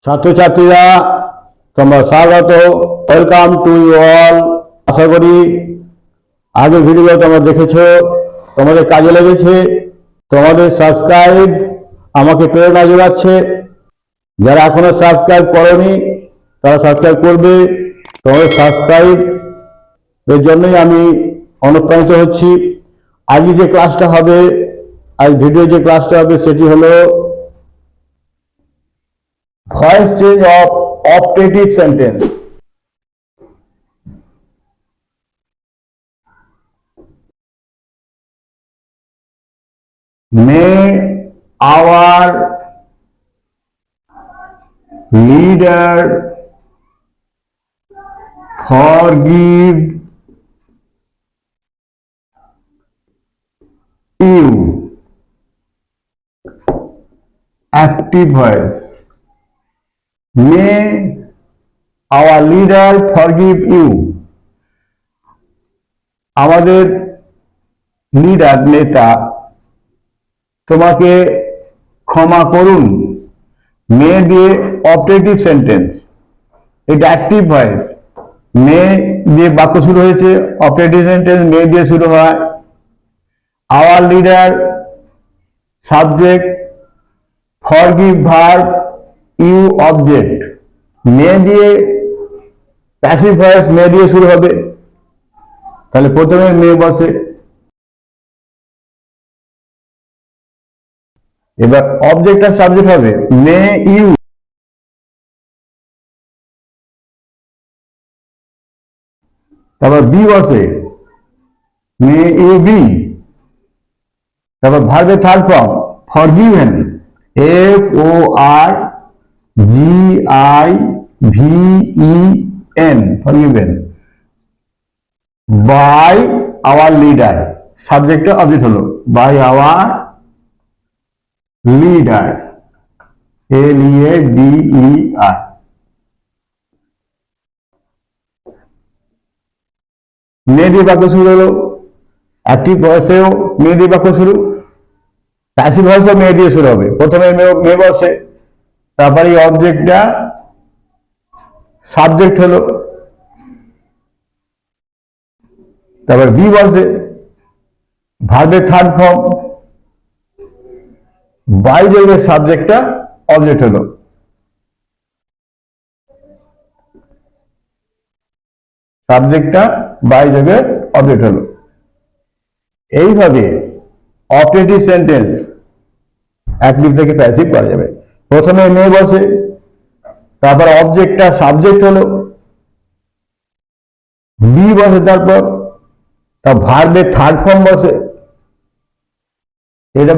ছাত্রছাত্রীরা তোমরা স্বাগত, ওয়েলকাম টু ইউ অল। আশা করি আগের ভিডিও তোমরা দেখেছো, তোমাদের কাজে লেগেছে। তোমাদের সাবস্ক্রাইব আমাকে প্রেরণা যোগাচ্ছে। যারা এখনো সাবস্ক্রাইব করনি তারা সাবস্ক্রাইব করবে। তোমাদের সাবস্ক্রাইব এর জন্যই আমি অনুপ্রাণিত হচ্ছি। আজকে যে ক্লাসটা হবে, আজ ভিডিও যে ক্লাসটা হবে সেটি হলো voice change of optative sentence. May our leader forgive you. Active voice. May our leader forgive you. আমাদের লিডার, নেতা তোমাকে ক্ষমা করুন। মে দিয়ে অপারেটিভ সেন্টেন্স, এটা অ্যাক্টিভ ভয়েস। মে দিয়ে বাক্য শুরু হয়েছে, অপারেটিভ সেন্টেন্স মে দিয়ে শুরু হয়। Our leader subject, forgive verb, you object. May দিয়ে প্যাসিভ ভয়েস মে দিয়ে শুরু হবে, তাহলে প্রথমে মে বসে। এবার অবজেক্ট আর সাবজেক্ট হবে মে ইউ। তারপর বি বসে, মে ইউ বি। তারপর ভার্বের third form forgiven, F O R G I V E N, forgiven. By our leader, সাবজেক্টটা অবজেক্ট হলো by our leader, L E A D E R. May দিয়ে বাক্য শুরু হলো, অ্যাক্টিভ ভয়েসেও মে দিয়ে বাক্য শুরু, প্যাসিভ ভয়েসও মে দিয়ে শুরু হবে। প্রথমে মে বসে, তারপরে এই অবজেক্টটা সাবজেক্ট হলো, তারপর বি বসে, ভার্বের থার্ড ফর্ম, বাই যোগের সাবজেক্টটা অবজেক্ট হলো। সাবজেক্টটা বাই যোগের অবজেক্ট হলো। এইভাবে অপারেটিভ সেন্টেন্স অ্যাক্টিভ থেকে প্যাসিভ করা যাবে। প্রথমে মে বসে, তারপর অবজেক্টটা সাবজেক্ট হলো, বি বসে, তারপর তার ভার্বের থার্ড ফর্ম বসে, এটা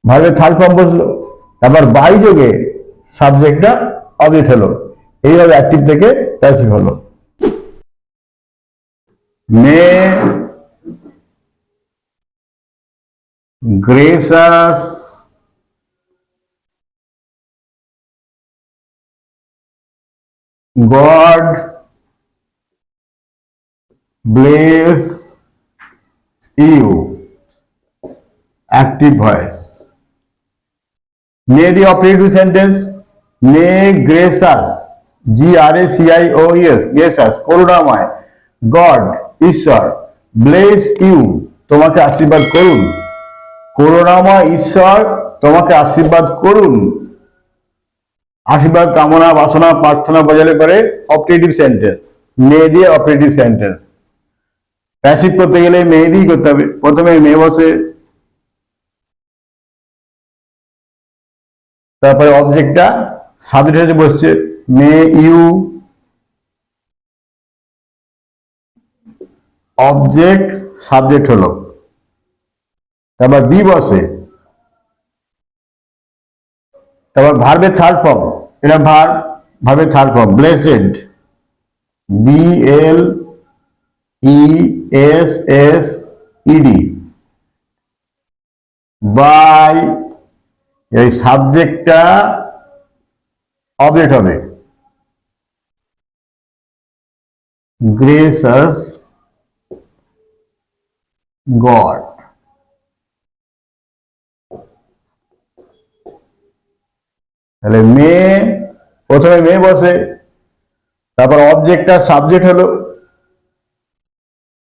ভার্বের থার্ড ফর্ম বসলো, তারপর বাই যোগে সাবজেক্টটা অবজেক্ট হলো। এইভাবে অ্যাক্টিভ থেকে প্যাসিভ হলো। মে grace us God bless you, active voice. May the operative sentence, may grace us, G-R-A-C-I-O-U-S, grace us, Karunamoy, God, ঈশ্বর, bless you, তোমাকে আশীর্বাদ করুন। করুণাময় ঈশ্বর তোমাকে আশীর্বাদ করুন। আশীর্বাদ কামনা বাসনা প্রার্থনা বোঝালে পরে অপারেটিভ সেন্টেন্স, মে দিয়ে অপারেটিভ সেন্টেন্স। প্যাসিভ করতে গেলে মে দিয়েই করতে হবে। প্রথমে মে বসে, তারপরে অবজেক্টটা সাবজেক্ট হয়ে বসছে, মে ইউ, অবজেক্ট সাবজেক্ট হলো, তারপর বি বসে, তারপর ভার্বের থার্ড ফর্ম, এটা ভার্বের third form blessed, B L E S S E D. By, এই সাবজেক্টটা অবজেক্ট হবে, গ্রেসাস গড। তাহলে মেয়ে, প্রথমে মেয়ে বসে, তারপর অবজেক্টটা সাবজেক্ট হলো,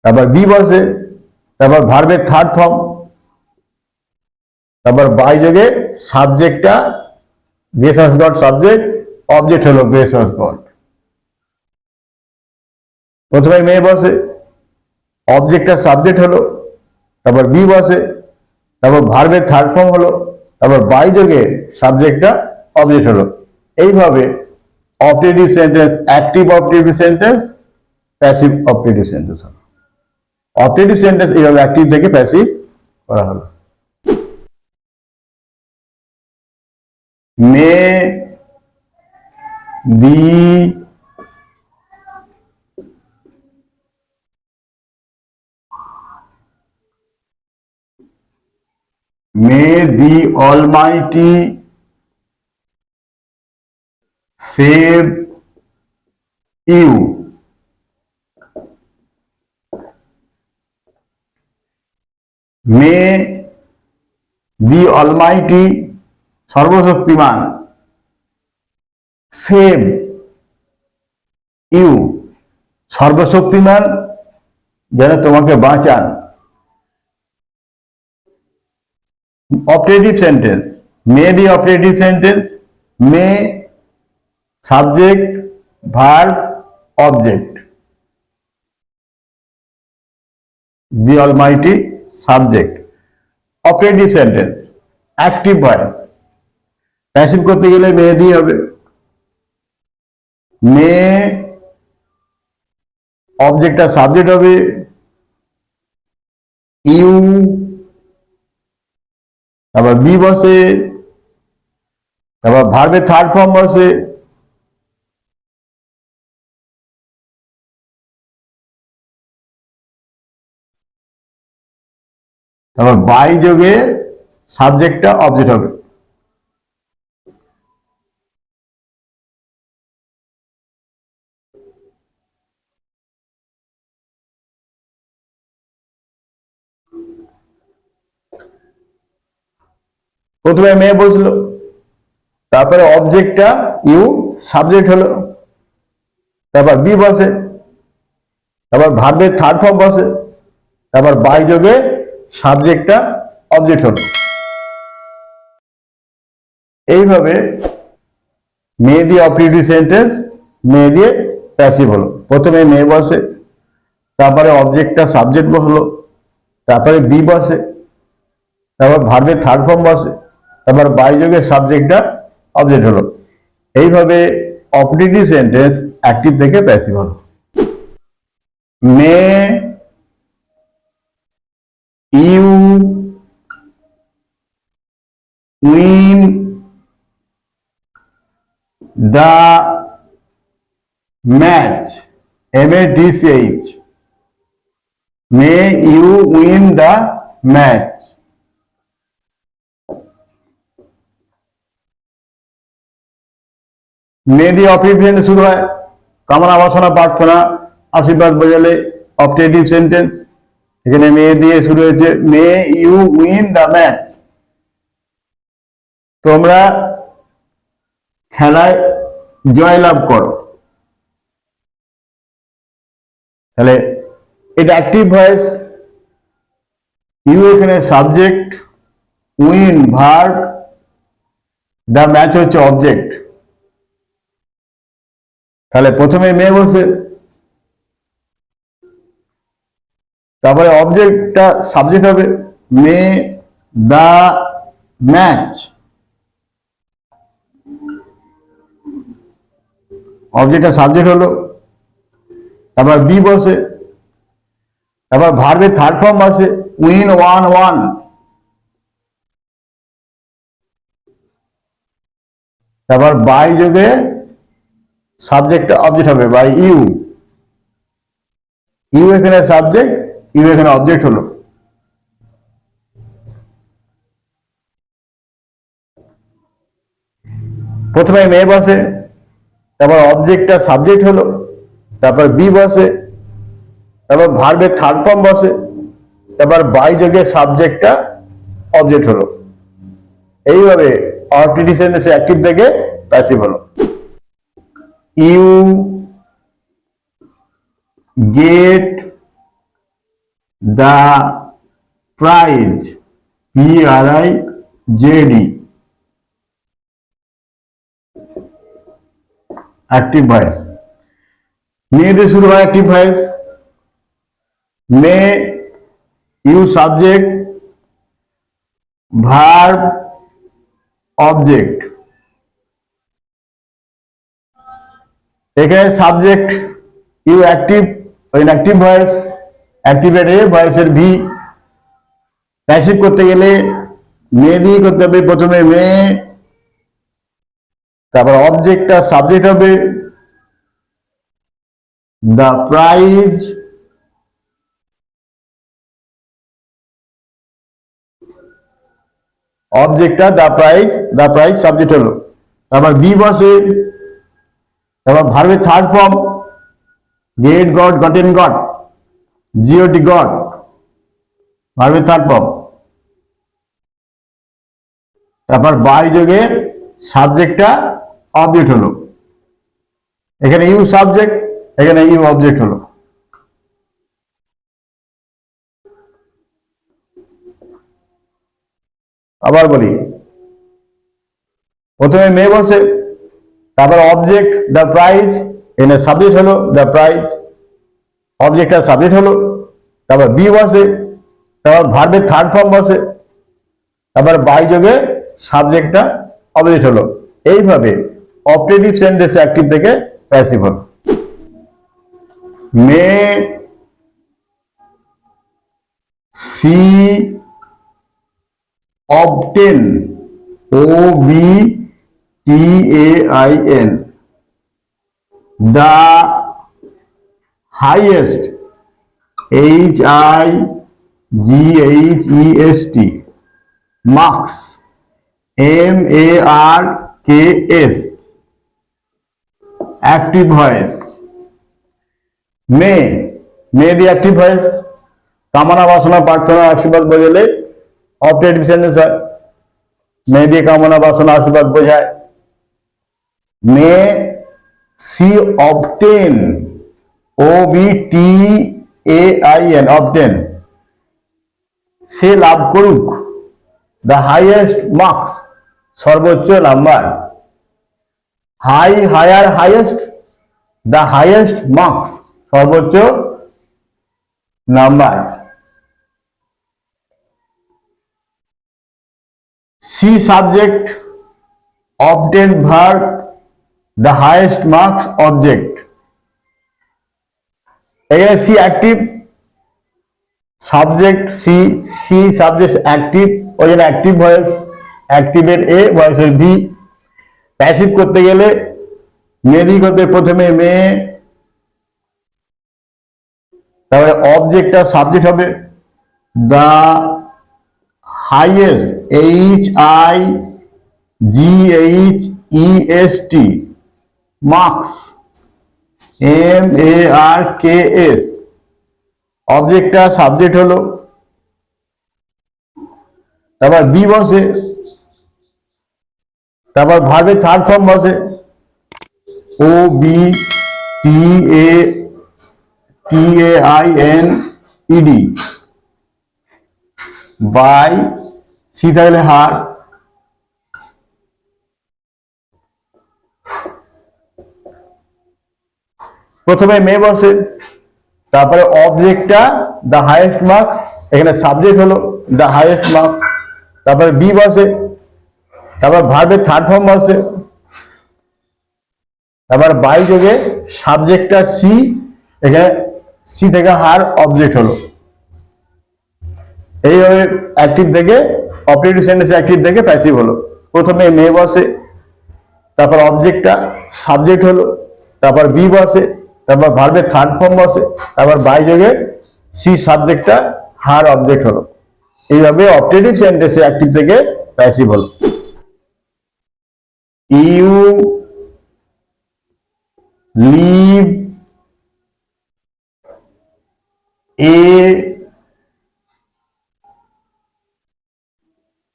তারপর বি বসে, তারপর ভার্বের থার্ড ফর্ম, তারপর বাই যোগে সাবজেক্টটা গ্রেস হাজ গট সাবজেক্ট, অবজেক্ট হলো গ্রেস হাজ গট। প্রথমে মেয়ে বসে, অবজেক্টটা সাবজেক্ট হলো, তারপর বি বসে, তারপর ভার্বের থার্ড ফর্ম হলো, তারপর বাই যোগে সাবজেক্টটা অবজেক্ট হলো। এইভাবে objective sentence, active objective sentence, passive objective sentence হলো। অবজেক্টিভ সেন্টেন্স এইভাবে অ্যাক্টিভ থেকে প্যাসিভ করা হলো। May the May the Almighty save you. May the Almighty, সর্বশক্তিমান, সেভ ইউ, সর্বশক্তিমান যেন তোমাকে বাঁচান। Operative sentence, may the operative sentence, may subject verb object, the Almighty subject. Operative sentence active voice, passive করতে গেলে may the হবে। May অবজেক্টটা subject হবে, ইউ, তারপর বি বসে, তারপর ভার্বের থার্ড ফর্ম বসে, তারপর বাই যোগে সাবজেক্টটা অবজেক্ট হবে। প্রথমে মেয়ে বসলো, তারপরে অবজেক্টটা ইউ সাবজেক্ট হলো, তারপর বি বসে, তারপর ভার্বের থার্ড ফর্ম বসে, তারপর বাই যোগে সাবজেক্টটা অবজেক্ট হলো। এইভাবে মেয়ে দিয়ে অপারেটিভ সেন্টেন্স, মেয়ে দিয়ে প্যাসিভ হলো। প্রথমে মেয়ে বসে, তারপরে অবজেক্টটা সাবজেক্ট হলো, তারপরে বি বসে, তারপর ভার্বের থার্ড ফর্ম বসে, তারপর বাই যোগে সাবজেক্টটা অবজেক্ট হলো। এইভাবে অপারেটিভ সেন্টেন্স অ্যাক্টিভ থেকে প্যাসিভ হলো। May you win the match, MATCH, may you win the match. May দিয়ে অপারেটিভ শুরু হয়, কামনা বাসনা প্রার্থনা আশীর্বাদ বোঝালে অপারেটিভ সেন্টেন্স। এখানে মে দিয়ে শুরু হয়েছে, may you win the match, তোমরা খেলায় জয়লাভ করো। তাহলে এটা অ্যাক্টিভ ভয়েস, ইউ এখানে subject, win verb, the match হচ্ছে অবজেক্ট। তাহলে প্রথমে মেয়ে বসে, তারপরে অবজেক্টটা সাবজেক্ট হবে, মে দ্য ম্যাচ, অবজেক্টটা সাবজেক্ট হলো, তারপর বি বসে, তারপর ভার্বের থার্ড ফর্ম বসে, উইন ওয়ান ওয়ান, তারপর বাই যোগে সাবজেক্টটা অবজেক্ট হবে, বাই ইউ, ইউ এখানে সাবজেক্ট, ইউ এখানে অবজেক্ট হলো। প্রথমে মেয়ে বসে, তারপর অবজেক্টটা সাবজেক্ট হলো, তারপর বি বসে, তারপর ভার্বের থার্ড ফর্ম বসে, তারপর বাই যোগে সাবজেক্টটা অবজেক্ট হলো। এইভাবে অপটেটিভ সেন্টেন্সে অ্যাক্টিভ থেকে প্যাসিভ হলো। You get the prize, PRIZD, active voice. মেয়েদের শুরু হয় active voice. May, you subject, verb, object. এখানে subject you active, active voice, অ্যাক্টিভের এ, ভয়েসের ভি। প্যাসিভ করতে গেলে মে দিয়ে করতে হবে, প্রথমে মে, তারপর অবজেক্টটা সাবজেক্ট হবে, দ্য প্রাইজ, অবজেক্টটা দ্য প্রাইজ সাবজেক্ট হলো। তারপর বি বসে, তারপর ভার্বের third form get, got, gotten, got, G O T, got, ভার্বের থার্ড ফর্ম। তারপর বাই যোগে সাবজেক্টটা অবজেক্ট হলো। এখানে ইউ সাবজেক্ট, এখানে ইউ অবজেক্ট হলো। আবার বলি, প্রথমে মে বসে, তারপর অবজেক্ট দ্য প্রাইজ, এখানে সাবজেক্ট হলো দ্য প্রাইজ, অবজেক্টটা সাবজেক্ট হলো। তারপর বি বসে, তারপর ভার্বের থার্ড ফর্ম বসে, তারপর বাই যোগে সাবজেক্টটা অবজেক্ট হলো। এইভাবে অপারেটিভ সেন্টেন্স অ্যাক্টিভ থেকে প্যাসিভ হলো। May she obtain, OBTAIN, the highest, HIGHEST, marks, MARKS, active voice। May the active voice, কামনা বাসনা প্রার্থনা আশীর্বাদ বোঝালে অপারেটিভ সেন্টেন্স হয়। মে দিয়ে কামনা বাসনা আশীর্বাদ বোঝায়। May she obtain, OBTAIN, obtain, সে লাভ করুক, দ্য হাইয়েস্ট মার্কস, সর্বোচ্চ number, higher, highest, the highest marks, সর্বোচ্চ number. She subject, obtain verb, the highest marks object. এখানে she active, subject she subject active, ওই জন্য অ্যাক্টিভ ভয়েস, অ্যাক্টিভের A, ভয়েসের ভি। প্যাসিভ করতে গেলে মেরি করতে প্রথমে মে, তারপরে অবজেক্টটা সাবজেক্ট হবে, the highest, HIGHEST, marks, MARKS, অবজেক্টটা সাবজেক্ট হলো। তারপর বি বসে, তারপর ভার্বের থার্ড ফর্ম বসে, OBTAINED, বাই, সি থাকলে হার। প্রথমে মে বসে, তারপরে অবজেক্টটা দ্য হাইয়েস্ট মার্কস, এখানে সাবজেক্ট হলো দ্য হাইয়েস্ট মার্কস। তারপরে বি বসে, তারপর ভার্বের থার্ড ফর্ম বসে, তারপর বাই যোগে সাবজেক্টটা সি, এখানে সি থেকে হার, অবজেক্ট হলো। এইভাবে অ্যাক্টিভ থেকে অপারেটিভ সেন্টেন্স অ্যাক্টিভ থেকে প্যাসিভ হলো। প্রথমে মে বসে, তারপর অবজেক্টটা সাবজেক্ট হলো, তারপর বি বসে, তারপর ভার্বের থার্ড ফর্ম বসে, তারপর বাই যোগে সি সাবজেক্টটা হার, অবজেক্ট হলো। এইভাবে অপারেটিভ সেন্টেন্স অ্যাক্টিভ থেকে প্যাসিভ হলো। You live a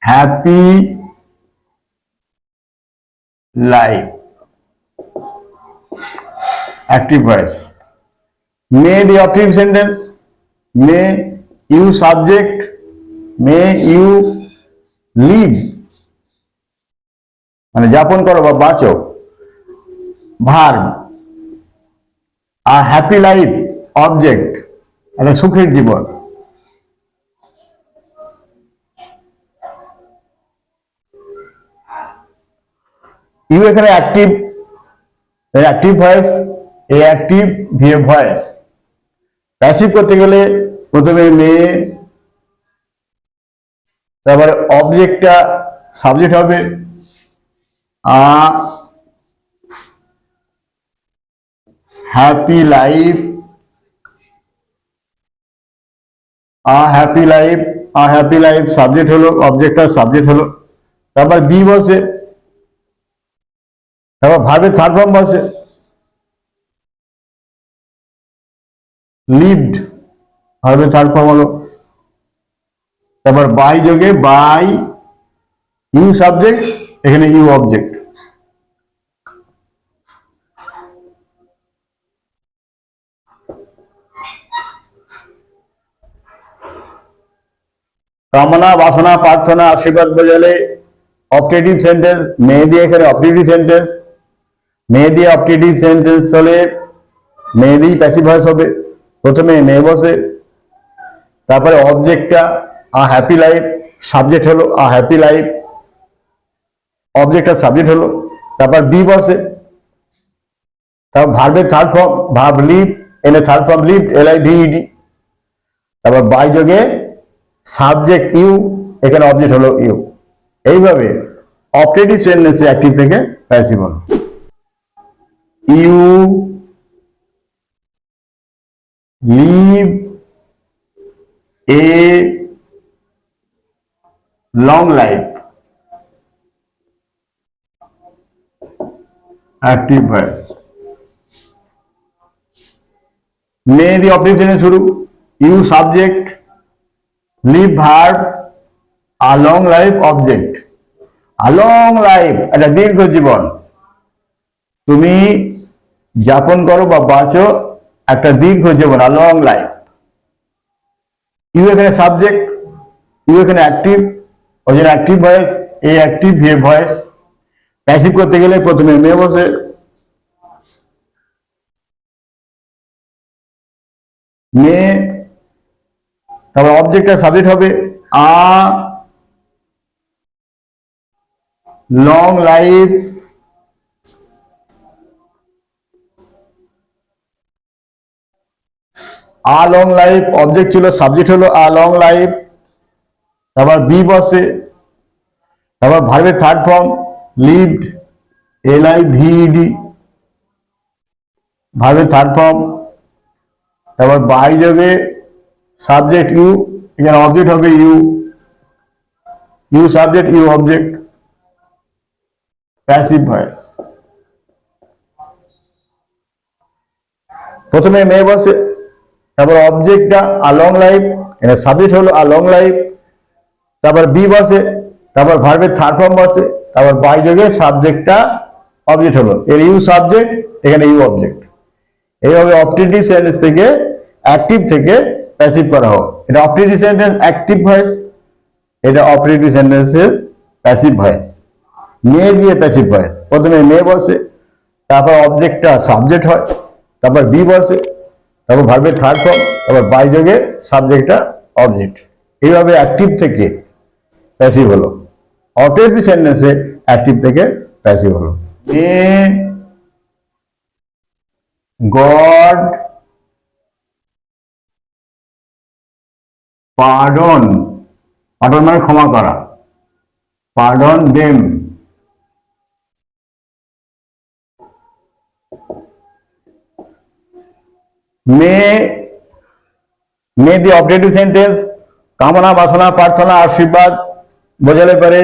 happy life, active voice. May the operative sentence, may you subject, may you live মানে যাপন করো বা বাঁচো, ভার্ব আ হ্যাপি লাইফ, অবজেক্ট একটা সুখের জীবন। ইউ এখানে অ্যাক্টিভ, অ্যাক্টিভ ভয়েস, এ অ্যাক্টিভ ভিএ ভয়েস। প্যাসিভ করতে গেলে প্রথমে মে, তারপরে অবজেক্টটা সাবজেক্ট হবে আ হ্যাপি লাইফ, আ হ্যাপি লাইফ, আ হ্যাপি লাইফ সাবজেক্ট হলো, অবজেক্টটা সাবজেক্ট হলো। তারপর বি বসে, তারপর ভার্বের থার্ড ফর্ম বসে লিভড, ভার্বের থার্ড ফর্ম হলো। তারপর বাই যোগে বাই, ইউ সাবজেক্ট, এখানে ইউ অবজেক্ট। কামনা, বাসনা, প্রার্থনা, আশীর্বাদ বোঝালে অপটেটিভ সেন্টেন্স, মে দিয়ে এখানে অপটেটিভ সেন্টেন্স, মে দিয়ে অপটেটিভ সেন্টেন্স হলে মে দিয়ে প্যাসিভ ভয়েস হবে। প্রথমে মে বসে, তারপরে অবজেক্টটা আ হ্যাপি লাইফ, সাবজেক্ট হলো আ হ্যাপি লাইফ, অবজেক্টটা সাবজেক্ট হলো। তারপর বি বসে, তারপর ভার্বের থার্ড ফর্ম, ভার্ব লিভ, এনে থার্ড ফর্ম লিভ, LIVED। তারপর বাই যোগে সাবজেক্ট ইউ, এখানে অবজেক্ট হলো ইউ। এইভাবে অপটেটিভ সেন্টেন্সে অ্যাক্টিভ থেকে প্যাসিভ হলো। You live a long life, active voice. May দিয়ে অপটেটিভ সেন্টেন্স শুরু, you subject, live verb, a long life object. A long life একটা দীর্ঘ জীবন, তুমি যাপন করো বা বাঁচো একটা দীর্ঘ জীবন, আ লং লাইফ। ইউ এখানে সাবজেক্ট, ইউ এখানে অ্যাক্টিভ, ওই জন্য অ্যাক্টিভ ভয়েস, এ অ্যাক্টিভ ভিএ ভয়েস। প্যাসিভ করতে গেলে প্রথমে মে বসে, মে, তারপর অবজেক্টটা সাবজেক্ট হবে a long life, a long life object ছিল, সাবজেক্ট হলো আ লং লাইফ। তারপর বি বসে, তারপর ভার্বের থার্ড ফর্ম লিভড, LIVED, ভার্বের থার্ড ফর্ম। তারপর বাই যোগে সাবজেক্ট ইউ, এখানে অবজেক্ট হবে you, you subject you object, passive voice. প্রথমে মে বসে, তারপর অবজেক্টটা আ লং লাইফ, এখানে সাবজেক্ট হলো আ লং লাইফ। তারপর বি বসে, তারপর ভার্বের থার্ড ফর্ম বসে, তারপর বাই যোগে সাবজেক্টটা অবজেক্ট হলো, এর ইউ সাবজেক্ট, এখানে ইউ অবজেক্ট। এইভাবে অপটেটিভ সেন্টেন্স থেকে অ্যাক্টিভ থেকে প্যাসিভ করা হোক। এটা অপটেটিভ সেন্টেন্স অ্যাক্টিভ ভয়েস, এটা অপটেটিভ সেন্টেন্সের প্যাসিভ ভয়েস। মে দিয়ে প্যাসিভ ভয়েস, প্রথমে মে বসে, তারপর অবজেক্টটা সাবজেক্ট হয়, তারপর বি বসে, তারপর ভার্বের থার্ড ফর্ম, তারপর বাই যোগে সাবজেক্টটা অবজেক্ট। এইভাবে অ্যাক্টিভ থেকে প্যাসিভ হলো। অপটেটিভ সেন্টেন্সে অ্যাক্টিভ থেকে প্যাসিভ হলো। মে গড পার্ডন, পার্ডন মানে ক্ষমা করা, পার্ডন দেম। মে, মে দি অপটেটিভ সেন্টেন্স কামনা, বাসনা, প্রার্থনা, আশীর্বাদ বোঝালে পারে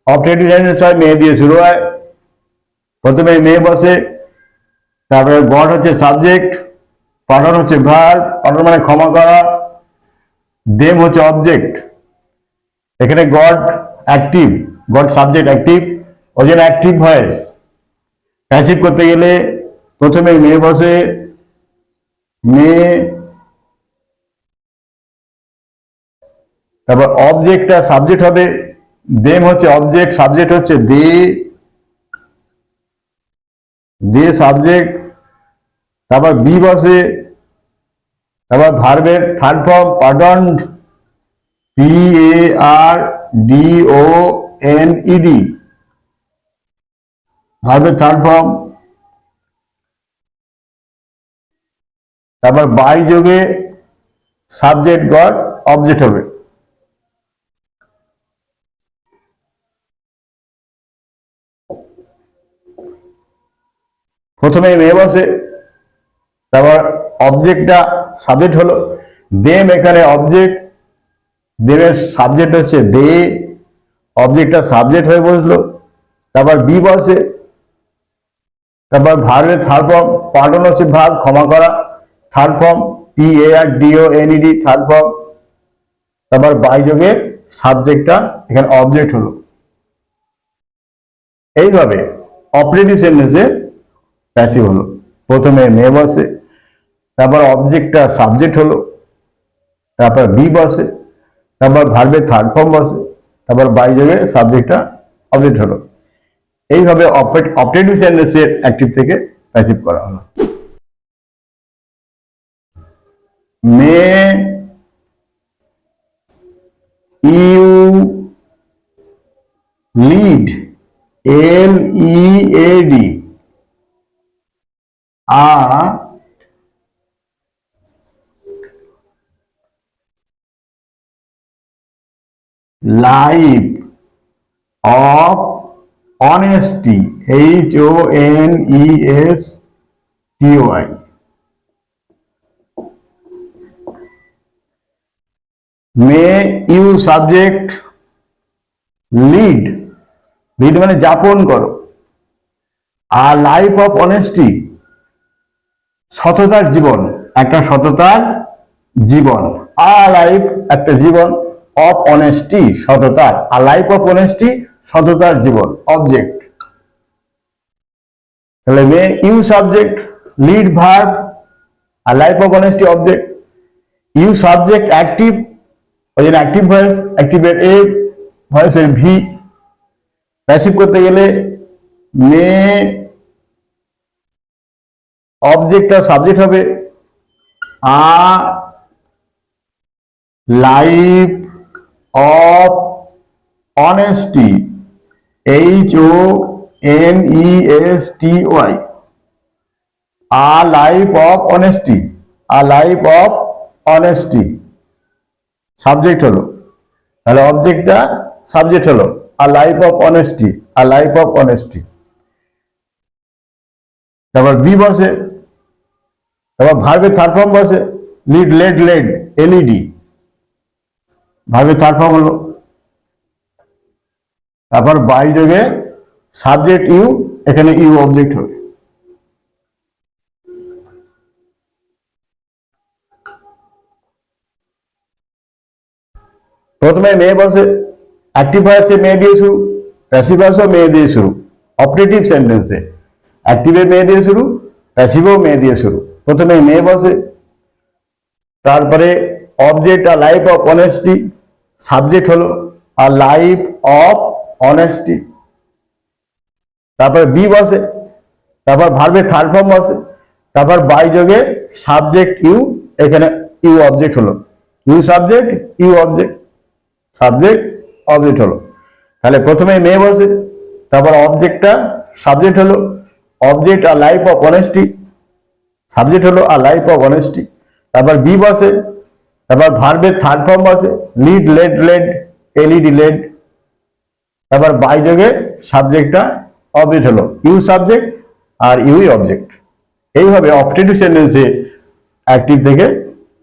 অপটেটিভ সেন্টেন্স হয়, মে দিয়ে শুরু হয়। প্রথমে মে বসে, তারপরে গড হচ্ছে সাবজেক্ট, পার্ডন হচ্ছে ভার্ব, পার্ডন মানে ক্ষমা করা, দেম হচ্ছে অবজেক্ট। এখানে god active, god subject active, ওই জন্য অ্যাক্টিভ ভয়েস। প্যাসিভ করতে গেলে প্রথমে মে বসে, মে, তারপর অবজেক্টটা সাবজেক্ট হবে, দেম হচ্ছে অবজেক্ট, সাবজেক্ট হচ্ছে দে, দে সাবজেক্ট, তারপর বি বসে, তারপর ভার্বের থার্ড ফর্ম পার্ডন্ড, PARDONED, ভার্বের থার্ড ফর্ম, তারপর বাই যোগে সাবজেক্ট গট অবজেক্ট হবে। প্রথমে মে বসে, তারপর অবজেক্টটা সাবজেক্ট হলো, দেম এখানে অবজেক্ট, দেমের সাবজেক্ট হচ্ছে দে, অবজেক্টটা সাবজেক্ট হয়ে বসলো, তারপর বি বসে, তারপর ভার্বের থার্ড ফর্ম, পার্ডন হচ্ছে ভার্ব ক্ষমা করা, third form PARDONED third form, তারপর বাই যোগে সাবজেক্টটা এখানে অবজেক্ট হলো। এইভাবে অপারেটিভ সেন্টেন্সে প্যাসিভ হলো, প্রথমে মে বসে, তারপর অবজেক্টটা সাবজেক্ট হলো, তারপর বি বসে, তারপর ভার্বের থার্ড ফর্ম বসে, তারপর বাই যোগে সাবজেক্টটা অবজেক্ট হলো। এইভাবে অপারেটিভ সেন্টেন্সের অ্যাক্টিভ থেকে প্যাসিভ করা হলো। May you lead, LEAD, a life of honesty, HONESTY, may you subject, lead, lead মানে যাপন করো, আর লাইফ অফ অনেস্টি সততার জীবন, একটা সততার জীবন, আ লাইফ একটা জীবন, অফ অনেস্টি সততার, আর লাইফ অফ অনেস্টি সততার জীবন অবজেক্ট। তাহলে may you subject, lead verb, আর life of honesty object. You subject active, ওই জন্য অ্যাক্টিভ ভয়েস, অ্যাক্টিভের এ, ভয়েসের ভি। প্যাসিভ করতে গেলে মে অবজেক্টটা সাবজেক্ট হবে, a life of honesty, HONESTY, a life of honesty, a life of honesty subject হলো, তাহলে অবজেক্টটা সাবজেক্ট হলো, a life of honesty, a life of honesty. তারপর বি বসে, তারপর ভার্বের থার্ড ফর্ম বসে, লিড, লেড, লেড, LED, ভার্বের থার্ড ফর্ম হলো, তারপর বাই যোগে সাবজেক্ট ইউ, এখানে ইউ অবজেক্ট হবে। প্রথমে মে বসে, অ্যাক্টিভ ভয়েসে মে দিয়ে শুরু, প্যাসিভ ভয়েসও মে দিয়ে শুরু, অপারেটিভ সেন্টেন্সে অ্যাক্টিভে মে দিয়ে শুরু, প্যাসিভও মে দিয়ে শুরু। প্রথমে মে বসে, তারপরে অবজেক্ট আর লাইফ অফ অনেস্টি সাবজেক্ট হলো, আর লাইফ অফ অনেস্টি, তারপর বি বসে, তারপর ভার্বের থার্ড ফর্ম বসে, তারপর বাই যোগে সাবজেক্ট ইউ, এখানে ইউ অবজেক্ট হলো, you subject you object, subject object হলো। তাহলে প্রথমে মে বসে, তারপর অবজেক্টটা সাবজেক্ট হলো, অবজেক্ট আর লাইফ অফ অনেস্টি সাবজেক্ট হলো, আর লাইফ অফ অনেস্টি, তারপর বি বসে, তারপর ভার্বের থার্ড ফর্ম বসে, lead, led, led, LED, lead, তারপর বাই যোগে সাবজেক্টটা অবজেক্ট হলো, ইউ সাবজেক্ট আর ইউই অবজেক্ট। এইভাবে অপারেটিভ সেন্টেন্সে অ্যাক্টিভ থেকে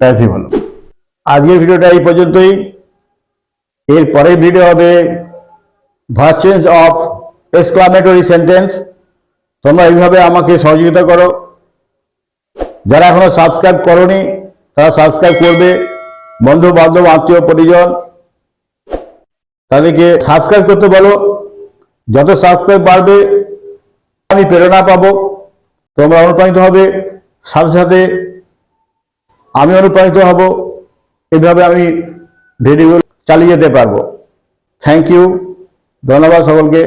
প্যাসিভ হলো। আজকের ভিডিওটা এই পর্যন্তই। এর পরের ভিডিও হবে ভার্সেন্স অফ এক্সক্লামেটরি সেন্টেন্স। তোমরা এইভাবে আমাকে সহযোগিতা করো। যারা এখনো সাবস্ক্রাইব করোনি তারা সাবস্ক্রাইব করবে, বন্ধু বান্ধব আত্মীয় পরিজন তাদেরকে সাবস্ক্রাইব করতে বলো। যত সাবস্ক্রাইব বাড়বে আমি প্রেরণা পাবো, তোমরা অনুপ্রাণিত হবে, সাথে সাথে আমি অনুপ্রাণিত হব। এইভাবে আমি ভিডিও চালিয়ে যেতে পারবো। থ্যাংক ইউ, ধন্যবাদ সকলকে।